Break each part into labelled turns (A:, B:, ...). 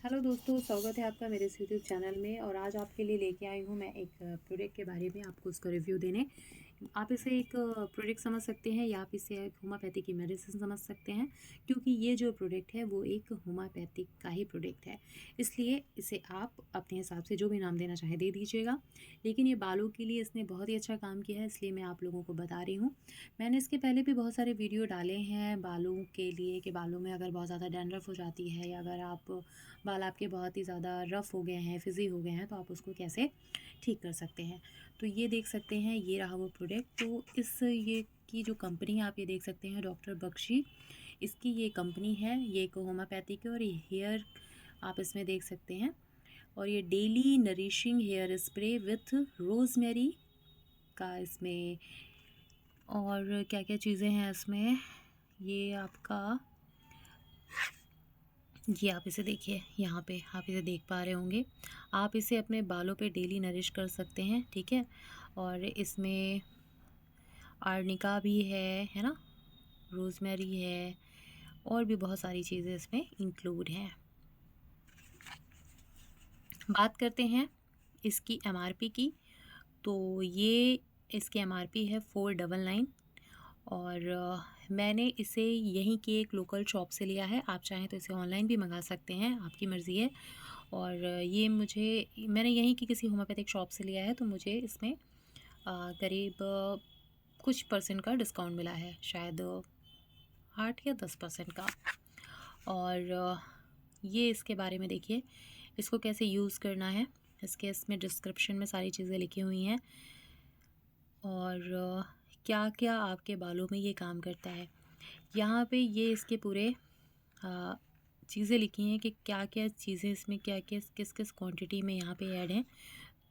A: Hello दोस्तों, स्वागत है आपका मेरे इस यूट्यूब चैनल में। और आज आपके लिए लेके आई हूँ मैं एक प्रोडक्ट के बारे में आपको उसका रिव्यू देने। आप इसे एक प्रोडक्ट समझ सकते हैं या आप इसे एक होम्योपैथी की मेडिसिन समझ सकते हैं, क्योंकि ये जो प्रोडक्ट है वो एक होम्योपैथिक का ही प्रोडक्ट है। इसलिए इसे आप अपने हिसाब से जो भी नाम देना चाहे दे दीजिएगा, लेकिन ये बालों के लिए इसने बहुत ही अच्छा काम किया है, इसलिए मैं आप लोगों को बता रही हूँ। मैंने इसके पहले भी बहुत सारे वीडियो डाले हैं बालों के लिए कि बालों में अगर बहुत ज़्यादा डैंड्रफ हो जाती है या अगर आप बाल आपके बहुत ही ज़्यादा रफ़ हो गए हैं, फिज़ी हो गए हैं, तो आप उसको कैसे ठीक कर सकते हैं। तो ये देख सकते हैं, ये रहा वो प्रोडक्ट। तो इस ये की जो कंपनी है आप ये देख सकते हैं, डॉक्टर बख्शी इसकी ये कंपनी है। ये एक होम्योपैथिक है और ये हेयर आप इसमें देख सकते हैं। और ये daily nourishing hair spray with rosemary का इसमें और क्या-क्या चीज़ें हैं इसमें, ये आपका जी आप इसे देखिए, यहाँ पे आप इसे देख पा रहे होंगे। आप इसे अपने बालों पे डेली नरिश कर सकते हैं, ठीक है? और इसमें आर्निका भी है ना? रोज़मेरी है और भी बहुत सारी चीज़ें इसमें इंक्लूड हैं। बात करते हैं इसकी एमआरपी की। तो ये इसकी एमआरपी है 499 और मैंने इसे यहीं की एक लोकल शॉप से लिया है। आप चाहें तो इसे ऑनलाइन भी मंगा सकते हैं, आपकी मर्ज़ी है। और ये मैंने यहीं की किसी होम्योपैथिक शॉप से लिया है, तो मुझे इसमें करीब कुछ परसेंट का डिस्काउंट मिला है, शायद 8 या 10% का। और ये इसके बारे में देखिए, इसको कैसे यूज़ करना है, इसमें डिस्क्रिप्शन में सारी चीज़ें लिखी हुई हैं। और क्या-क्या आपके बालों में ये काम करता है। यहाँ पे ये इसके पूरे चीज़ें लिखी हैं कि क्या-क्या चीज़ें इसमें क्या-क्या किस-किस क्वांटिटी में यहाँ पे ऐड हैं।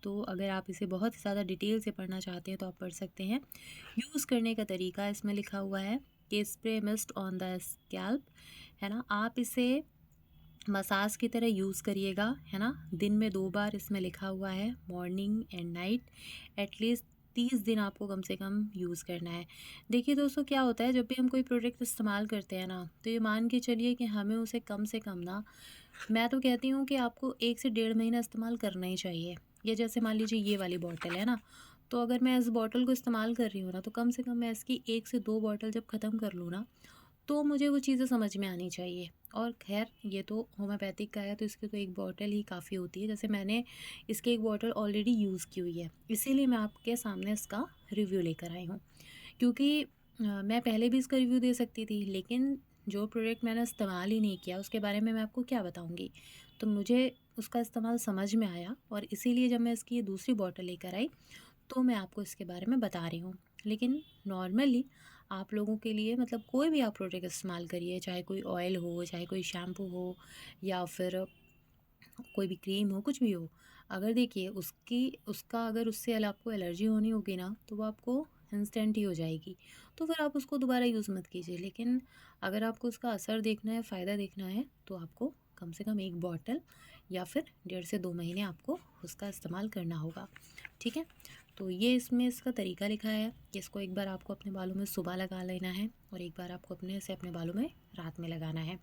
A: तो अगर आप इसे बहुत ही ज़्यादा डिटेल से पढ़ना चाहते हैं तो आप पढ़ सकते हैं। यूज़ करने का तरीका इसमें लिखा हुआ है कि spray mist on the scalp, है ना? आप इसे मसाज की तरह यूज़ करिएगा, है ना? दिन में 2 बार इसमें लिखा हुआ है, मॉर्निंग एंड नाइट। एटलीस्ट 30 दिन आपको कम से कम यूज़ करना है। देखिए दोस्तों, क्या होता है जब भी हम कोई प्रोडक्ट इस्तेमाल करते हैं ना, तो ये मान के चलिए कि हमें उसे कम से कम ना, मैं तो कहती हूँ कि आपको 1 से डेढ़ महीना इस्तेमाल करना ही चाहिए। ये जैसे मान लीजिए ये वाली बॉटल है ना, तो अगर मैं इस बॉटल को इस्तेमाल कर रही हूँ ना, तो कम से कम मैं इसकी 1 से 2 बॉटल जब ख़त्म कर लूँ ना, तो मुझे वो चीज़ें समझ में आनी चाहिए। और ख़ैर ये तो होम्योपैथिक का है, तो इसकी तो 1 बॉटल ही काफ़ी होती है। जैसे मैंने इसकी 1 बॉटल ऑलरेडी यूज़ की हुई है, इसीलिए मैं आपके सामने इसका रिव्यू लेकर आई हूँ। क्योंकि मैं पहले भी इसका रिव्यू दे सकती थी, लेकिन जो प्रोडक्ट मैंने इस्तेमाल ही नहीं किया उसके बारे में मैं आपको क्या बताऊँगी। तो मुझे उसका इस्तेमाल समझ में आया और इसीलिए जब मैं इसकी ये दूसरी बॉटल लेकर आई, तो मैं आपको इसके बारे में बता रही हूँ। लेकिन नॉर्मली आप लोगों के लिए मतलब कोई भी आप प्रोडक्ट इस्तेमाल करिए, चाहे कोई ऑयल हो, चाहे कोई शैम्पू हो या फिर कोई भी क्रीम हो, कुछ भी हो। अगर देखिए उसका अगर उससे आपको एलर्जी होनी होगी ना, तो वो आपको इंस्टेंट ही हो जाएगी। तो फिर आप उसको दोबारा यूज़ मत कीजिए। लेकिन अगर आपको उसका असर देखना है, फ़ायदा देखना है, तो आपको कम से कम 1 बॉटल या फिर डेढ़ से 2 महीने आपको उसका इस्तेमाल करना होगा। ठीक है? तो ये इसमें इसका तरीका लिखा है कि इसको एक बार आपको अपने बालों में सुबह लगा लेना है और एक बार आपको अपने बालों में रात में लगाना है।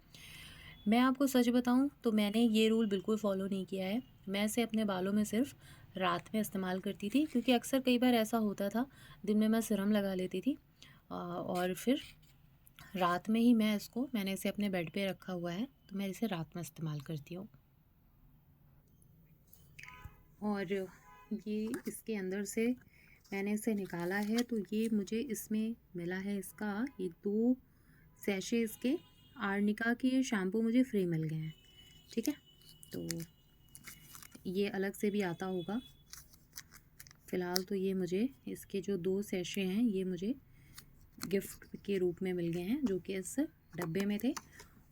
A: मैं आपको सच बताऊँ तो मैंने ये रूल बिल्कुल फ़ॉलो नहीं किया है। मैं इसे अपने बालों में सिर्फ़ रात में इस्तेमाल करती थी, क्योंकि अक्सर कई बार ऐसा होता था, दिन में मैं सीरम लगा लेती थी और फिर रात में ही मैंने इसे अपने बेड पे रखा हुआ है, तो मैं इसे रात में इस्तेमाल करती हूँ। और ये इसके अंदर से मैंने इसे निकाला है, तो ये मुझे इसमें मिला है, इसका ये 2 सैशे इसके आर्निका के शैम्पू मुझे फ्री मिल गए हैं। ठीक है? तो ये अलग से भी आता होगा। फ़िलहाल तो ये मुझे इसके जो 2 सैशे हैं ये मुझे गिफ्ट के रूप में मिल गए हैं, जो कि इस डब्बे में थे।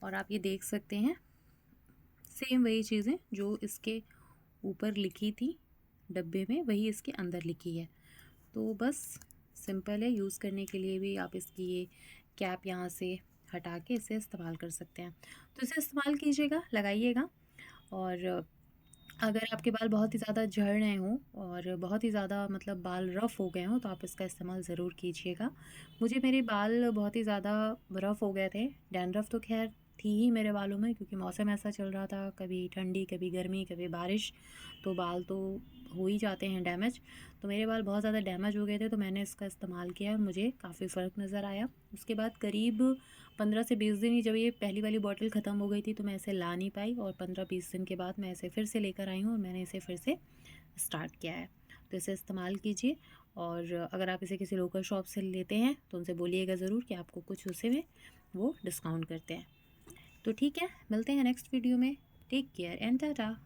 A: और आप ये देख सकते हैं, सेम वही चीज़ें जो इसके ऊपर लिखी थी डब्बे में, वही इसके अंदर लिखी है। तो बस सिंपल है, यूज़ करने के लिए भी आप इसकी ये कैप यहाँ से हटा के इसे इस्तेमाल कर सकते हैं। तो इसे इस्तेमाल कीजिएगा, लगाइएगा। और अगर आपके बाल बहुत ही ज़्यादा झड़ रहे हों और बहुत ही ज़्यादा मतलब बाल रफ़ हो गए हों, तो आप इसका इस्तेमाल ज़रूर कीजिएगा। मुझे मेरे बाल बहुत ही ज़्यादा रफ़ हो गए थे, डैंड्रफ तो ख़ैर थी ही मेरे बालों में, क्योंकि मौसम ऐसा चल रहा था, कभी ठंडी कभी गर्मी कभी बारिश, तो बाल तो हो ही जाते हैं डैमेज। तो मेरे बाल बहुत ज़्यादा डैमेज हो गए थे, तो मैंने इसका इस्तेमाल किया और मुझे काफ़ी फ़र्क नज़र आया। उसके बाद करीब 15 से 20 दिन ही, जब ये पहली वाली बॉटल ख़त्म हो गई थी तो मैं इसे ला नहीं पाई, और 15-20 दिन के बाद मैं इसे फिर से लेकर आई हूँ और मैंने इसे फिर से स्टार्ट किया है। तो इसे इस्तेमाल कीजिए, और अगर आप इसे किसी लोकल शॉप से लेते हैं तो उनसे बोलिएगा ज़रूर कि आपको कुछ उसे में वो डिस्काउंट करते हैं। तो ठीक है, मिलते हैं नेक्स्ट वीडियो में। Take care and Tata.